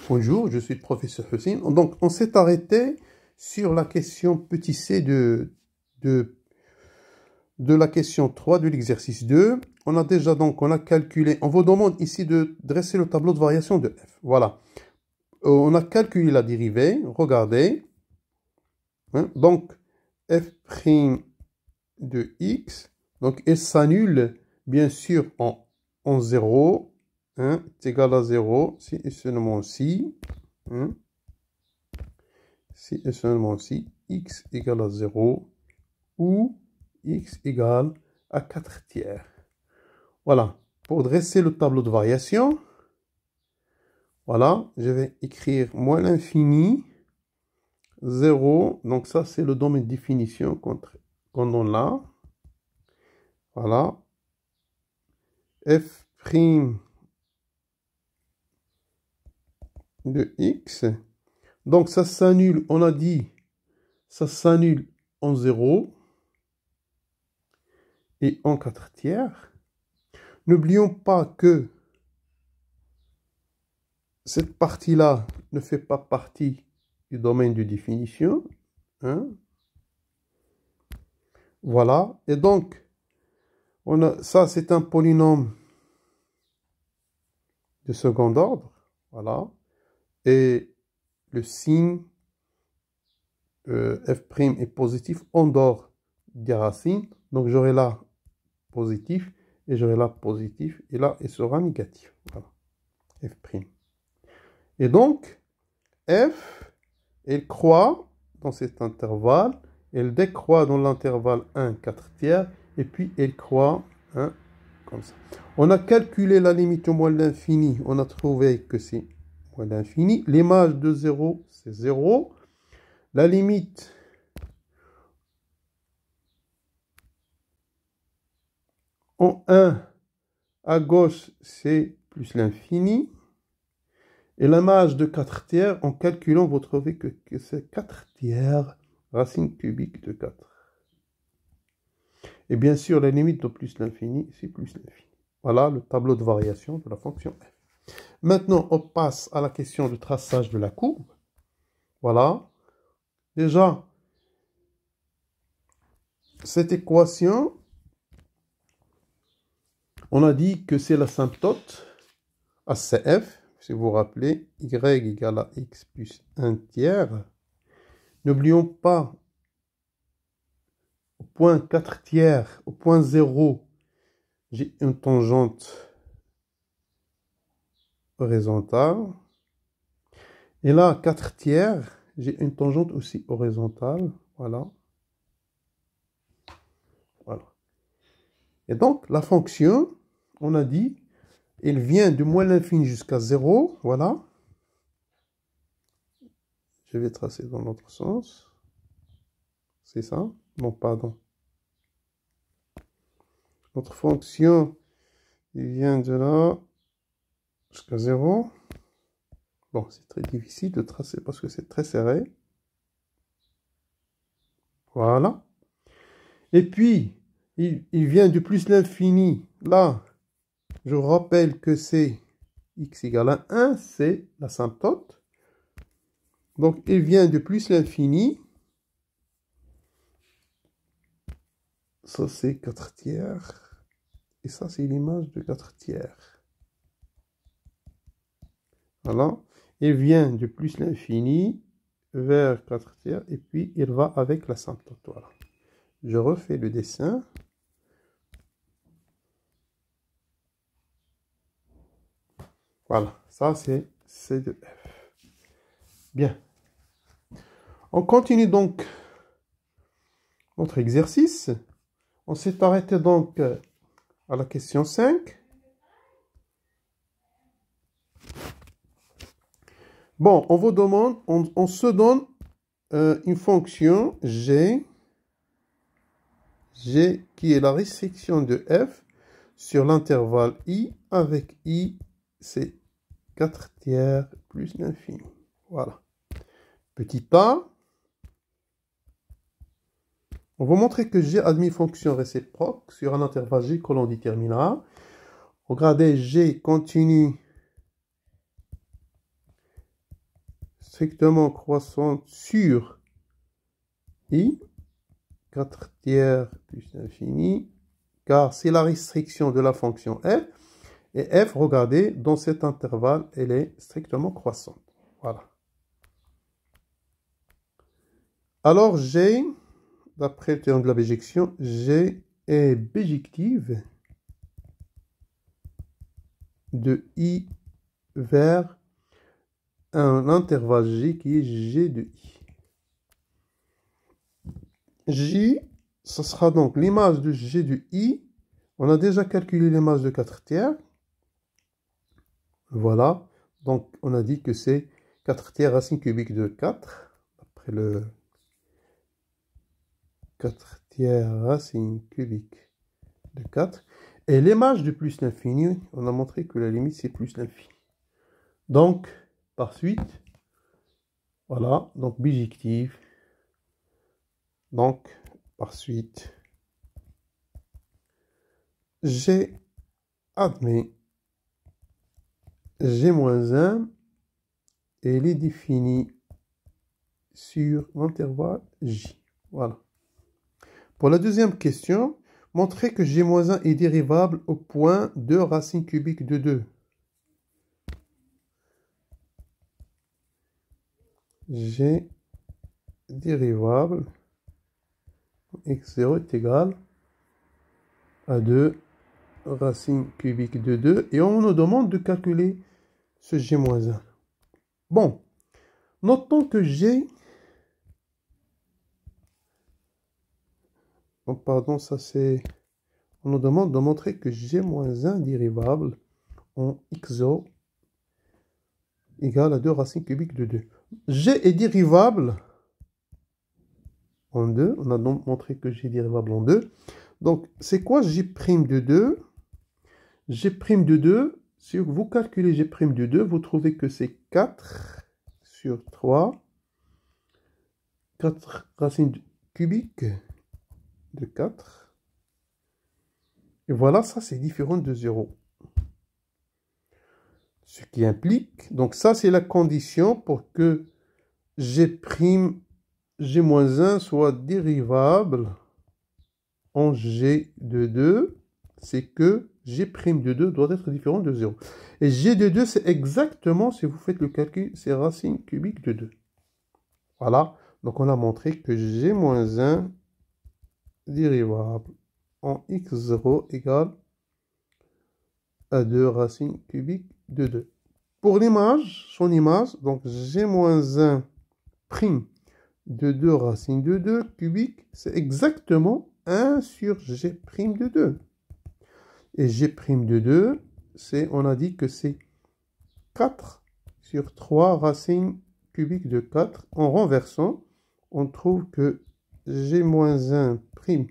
Bonjour, je suis le professeur Hussein. Donc, on s'est arrêté sur la question petit c de la question 3 de l'exercice 2. On a calculé, on vous demande ici de dresser le tableau de variation de f. Voilà. On a calculé la dérivée, regardez. Hein, donc, f' de x, donc elle s'annule bien sûr en 0. Hein, est égal à 0 si et seulement si. Hein, si et seulement si x égale à 0 ou x égale à 4 tiers. Voilà. Pour dresser le tableau de variation, voilà, je vais écrire moins l'infini, 0. Donc ça, c'est le domaine de définition qu'on donne là. Voilà. F' de x. Donc ça s'annule, on a dit, ça s'annule en 0 et en 4 tiers. N'oublions pas que cette partie-là ne fait pas partie du domaine de définition. Hein? Voilà. Et donc, ça, c'est un polynôme de second ordre. Voilà. Et le signe f' est positif en dehors des racines. Donc, j'aurai là positif et j'aurai là positif. Et là, il sera négatif. Voilà. F'. Et donc, f, elle croît dans cet intervalle. Elle décroît dans l'intervalle 1, 4 tiers. Et puis, elle croît comme ça. On a calculé la limite au moins de l'infini. On a trouvé que c'est moins l'infini. L'image de 0, c'est 0. La limite en 1 à gauche, c'est plus l'infini. Et l'image de 4 tiers, en calculant, vous trouvez que c'est 4 tiers racine cubique de 4. Et bien sûr, la limite de plus l'infini, c'est plus l'infini. Voilà le tableau de variation de la fonction f. Maintenant, on passe à la question de traçage de la courbe. Voilà. Déjà, cette équation, on a dit que c'est l'asymptote ACF. Si vous vous rappelez, y égale à x plus 1 tiers. N'oublions pas, au point 4 tiers, au point 0, j'ai une tangente horizontale. Et là, 4 tiers, j'ai une tangente aussi horizontale. Voilà. Voilà. Et donc, la fonction, on a dit, elle vient de moins l'infini jusqu'à 0. Voilà. Je vais tracer dans l'autre sens. C'est ça? Non, pardon. Notre fonction, il vient de là jusqu'à 0. Bon, c'est très difficile de tracer parce que c'est très serré. Voilà. Et puis, il vient de plus l'infini. Là, je rappelle que c'est x égale à 1, c'est l'asymptote. Donc, il vient de plus l'infini. Ça, c'est 4 tiers. Et ça, c'est l'image de 4 tiers. Voilà. Il vient de plus l'infini vers 4 tiers. Et puis, il va avec l'asymptote. Voilà. Je refais le dessin. Voilà. Ça, c'est C de F. Bien. On continue donc notre exercice. On s'est arrêté donc à la question 5. Bon, on vous demande, on se donne une fonction g qui est la résection de f sur l'intervalle i, avec i, c'est 4 tiers plus l'infini. Voilà. Petit a. On va montrer que g admet fonction réciproque sur un intervalle g que l'on déterminera. Regardez, g continue strictement croissante sur I, 4 tiers plus l'infini, car c'est la restriction de la fonction f. Et f, regardez, dans cet intervalle, elle est strictement croissante. Voilà. Alors, G, d'après le théorème de la bijective, G est bijective de I vers un intervalle G qui est G de I. J, ce sera donc l'image de G de I. On a déjà calculé l'image de 4 tiers. Voilà. Donc, on a dit que c'est 4 tiers racine cubique de 4. Après le 4 tiers racine cubique de 4. Et l'image de plus l'infini, on a montré que la limite, c'est plus l'infini. Donc, par suite, voilà. Donc, bijective. Donc, par suite, G admet G-1 et il est défini sur l'intervalle J. Voilà. Pour la deuxième question, montrez que G-1 est dérivable au point de racine cubique de 2. G dérivable x0 est égal à 2 racine cubique de 2 et on nous demande de calculer ce G-1. Bon, notons que G, oh, pardon, ça c'est, on nous demande de montrer que G-1 dérivable en x0 égale à 2 racine cubique de 2. G est dérivable en 2, on a donc montré que G est dérivable en 2. Donc, c'est quoi G' de 2? G' de 2, si vous calculez G' de 2, vous trouvez que c'est 4 sur 3, 4 racines cubiques de 4. Et voilà, ça c'est différent de 0. Ce qui implique, donc ça c'est la condition pour que G'-1 soit dérivable en G de 2, c'est que G' de 2 doit être différent de 0. Et G de 2, c'est exactement, si vous faites le calcul, c'est racine cubique de 2. Voilà, donc on a montré que G-1 dérivable en x0 égale à 2 racines cubiques de 2. Pour l'image, son image, donc G-1 prime de 2 racines de 2 cubiques, c'est exactement 1 sur G' de 2. Et G' de 2, on a dit que c'est 4 sur 3 racines cubiques de 4. En renversant, on trouve que G-1 prime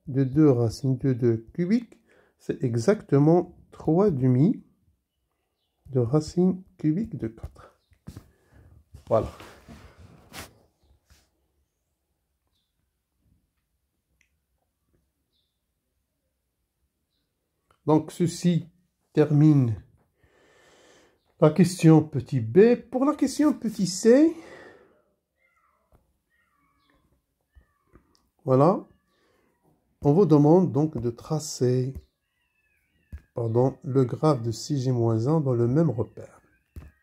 de 2 racines de 2 cubiques, c'est exactement 3 demi de racines cubiques de 4. Voilà. Donc, ceci termine la question petit b. Pour la question petit c, voilà, on vous demande donc de tracer le graphe de 6G-1 dans le même repère.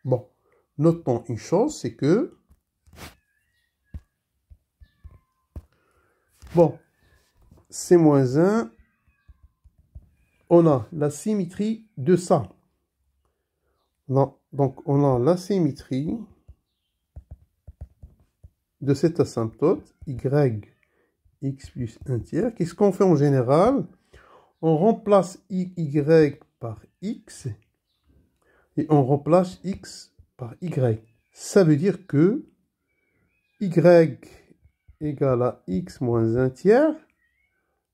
Bon, notons une chose, c'est que, bon, C-1, on a la symétrie de ça. Non, donc, on a la symétrie de cette asymptote, y, x plus 1 tiers. Qu'est-ce qu'on fait en général? On remplace y par x et on remplace x par y. Ça veut dire que y égale à x moins 1 tiers,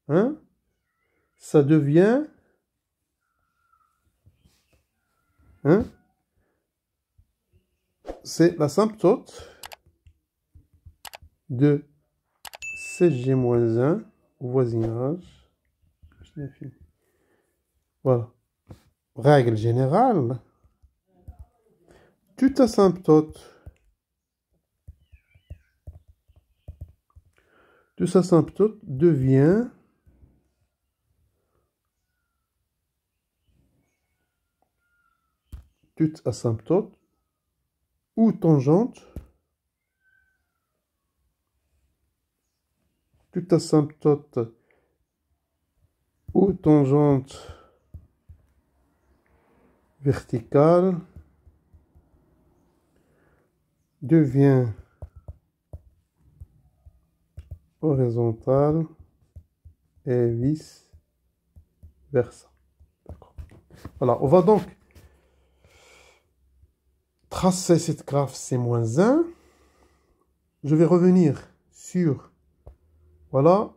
hein, ça devient, hein, c'est l'asymptote de 16G-1 au voisinage. Voilà. Règle générale, toute asymptote Toute asymptote devient toute asymptote ou tangente, toute asymptote ou tangente verticale devient horizontale et vice versa. Voilà, on va donc tracer cette graphe C-1. Je vais revenir sur, voilà,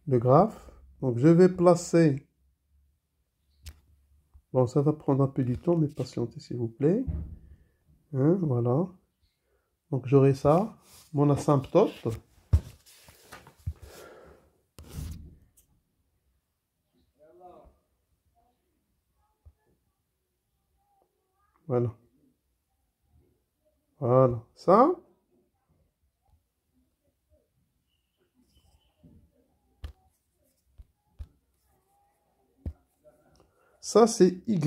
le graphe. Donc je vais placer, bon ça va prendre un peu du temps, mais patientez s'il vous plaît. Hein, voilà. Donc j'aurai ça, mon asymptote. Voilà. Voilà. Ça c'est y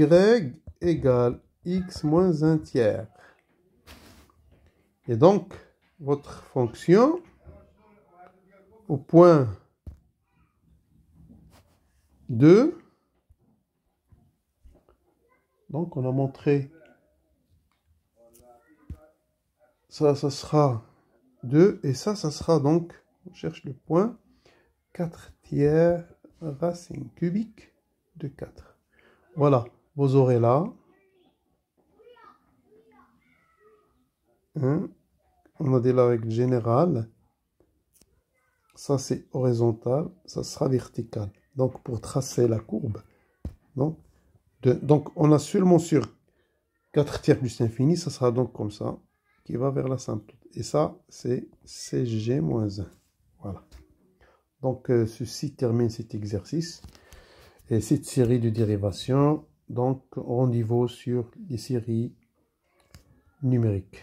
égale x moins 1 tiers. Et donc, votre fonction au point 2, donc on a montré, ça sera 2, et ça sera donc, on cherche le point, 4 tiers racine cubique de 4. Voilà, vous aurez là, hein, on a des règles générales, ça c'est horizontal, ça sera vertical. Donc pour tracer la courbe, donc on a seulement sur 4 tiers plus l'infini, ça sera donc comme ça, qui va vers l'asymptote. Et ça, c'est CG moins 1. Voilà. Donc, ceci termine cet exercice et cette série de dérivations. Donc, rendez-vous sur les séries numériques.